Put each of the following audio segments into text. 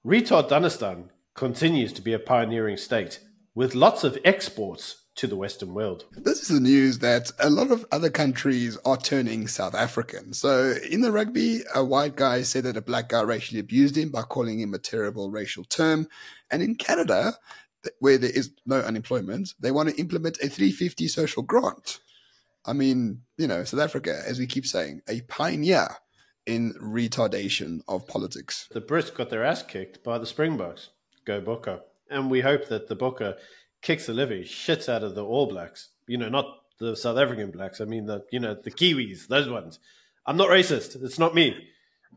Retardanistan continues to be a pioneering state with lots of exports to the Western world. This is the news that a lot of other countries are turning South African. So in the rugby, a white guy said that a black guy racially abused him by calling him a terrible racial term. And in Canada, where there is no unemployment, they want to implement a 350 social grant. I mean, South Africa, as we keep saying, a pioneer in retardation of politics. The Brits got their ass kicked by the Springboks. Go Bokke. And we hope that the Bokke kicks the living shits out of the All Blacks. Not the South African Blacks. I mean, the Kiwis, those ones. I'm not racist. It's not me.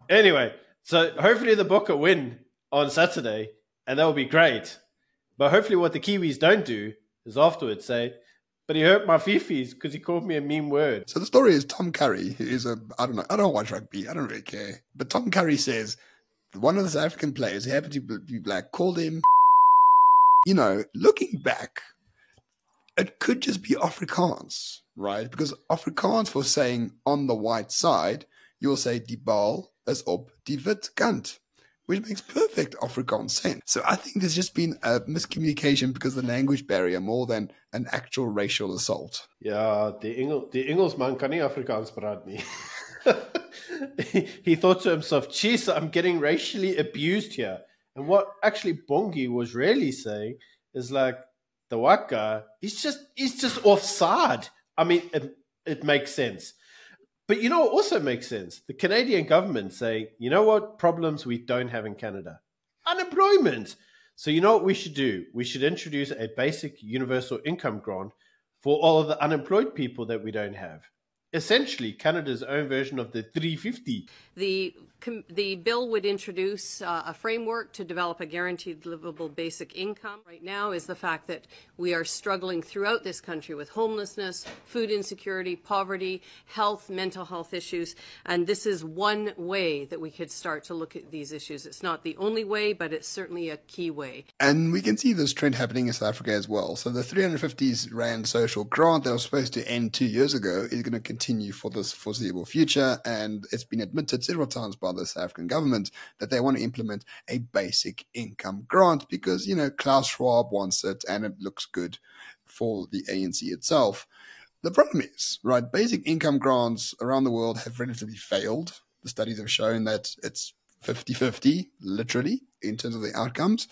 Anyway, so hopefully the Bokke win on Saturday, and that will be great. But hopefully what the Kiwis don't do is afterwards say, but he hurt my fifis because he called me a mean word. So the story is Tom Curry, who is I don't watch rugby. I don't really care. But Tom Curry says one of the South African players, who happened to be black, called him, looking back, it could just be Afrikaans, right? Because Afrikaans for saying on the white side, you'll say die bal is op die wit kant, which makes perfect Afrikaans sense. So I think there's just been a miscommunication because of the language barrier more than an actual racial assault. Yeah, the Engelsman kan nie Afrikaans praat nie. He thought to himself, geez, I'm getting racially abused here. And what actually Bongi was really saying is like, the white guy, he's just offside. I mean, it makes sense. But what also makes sense? The Canadian government saying, you know what problems we don't have in Canada? Unemployment. So you know what we should do? We should introduce a basic universal income grant for all of the unemployed people that we don't have. Essentially, Canada's own version of the 350. The bill would introduce a framework to develop a guaranteed livable basic income. Right now is the fact that we are struggling throughout this country with homelessness, food insecurity, poverty, health, mental health issues, and this is one way that we could start to look at these issues. It's not the only way, but it's certainly a key way. And we can see this trend happening in South Africa as well. So the 350 Rand social grant that was supposed to end 2 years ago is going to continue for this foreseeable future, and it's been admitted several times by the South African government that they want to implement a basic income grant because, Klaus Schwab wants it and it looks good for the ANC itself. The problem is, right, basic income grants around the world have relatively failed. The studies have shown that it's 50-50, literally, in terms of the outcomes.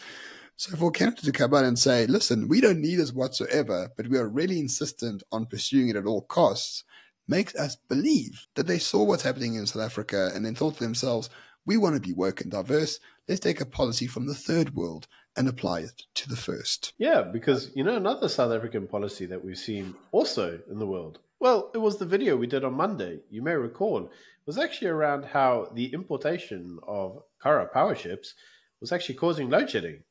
So for Canada to come out and say, listen, we don't need this whatsoever, but we are really insistent on pursuing it at all costs, makes us believe that they saw what's happening in South Africa and then thought to themselves, we want to be woke and diverse. Let's take a policy from the third world and apply it to the first. Yeah, because, another South African policy that we've seen also in the world, well, it was the video we did on Monday, you may recall, was actually around how the importation of Kara power ships was actually causing load shedding.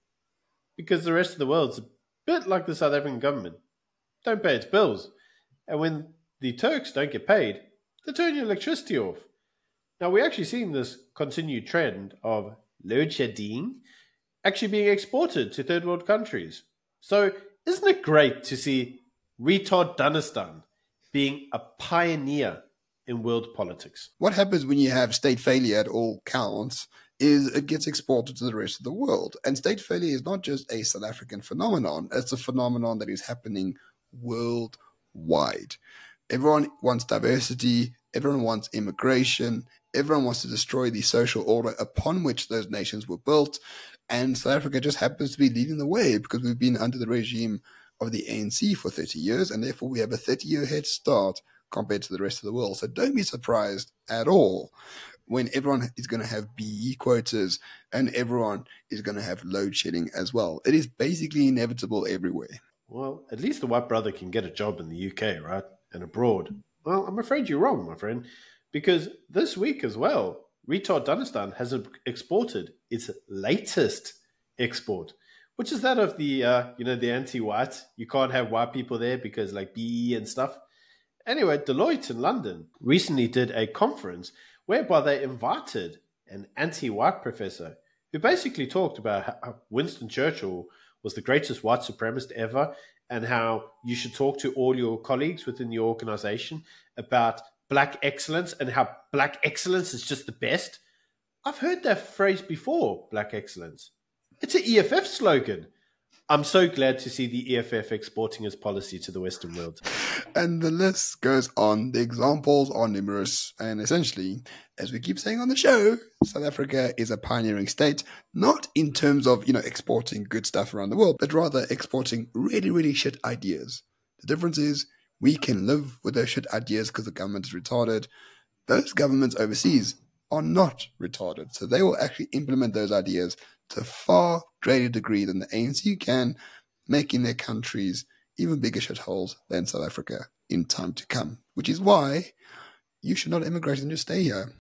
Because the rest of the world's a bit like the South African government. Don't pay its bills. And when the Turks don't get paid, they turn your electricity off. Now, we're actually seeing this continued trend of load shedding actually being exported to third world countries. So isn't it great to see Retardanistan being a pioneer in world politics? What happens when you have state failure at all counts is it gets exported to the rest of the world. And state failure is not just a South African phenomenon. It's a phenomenon that is happening worldwide. Everyone wants diversity. Everyone wants immigration. Everyone wants to destroy the social order upon which those nations were built. And South Africa just happens to be leading the way because we've been under the regime of the ANC for 30 years. And therefore, we have a 30-year head start compared to the rest of the world. So don't be surprised at all when everyone is going to have BE quotas and everyone is going to have load shedding as well. It is basically inevitable everywhere. Well, at least the white brother can get a job in the UK, right? And abroad. Well, I'm afraid you're wrong, my friend, because this week as well, Retardanistan has exported its latest export, which is that of the, the anti-white. You can't have white people there because like BE and stuff. Anyway, Deloitte in London recently did a conference whereby they invited an anti-white professor who basically talked about how Winston Churchill was the greatest white supremacist ever and how you should talk to all your colleagues within your organization about black excellence and how black excellence is just the best. I've heard that phrase before, black excellence. It's an EFF slogan. I'm so glad to see the EFF exporting its policy to the Western world. And the list goes on. The examples are numerous. And essentially, as we keep saying on the show, South Africa is a pioneering state, not in terms of, exporting good stuff around the world, but rather exporting really, really shit ideas. The difference is we can live with those shit ideas because the government is retarded. Those governments overseas are not retarded. So they will actually implement those ideas to a far greater degree than the ANC can, making their countries even bigger shitholes than South Africa in time to come, which is why you should not immigrate and just stay here.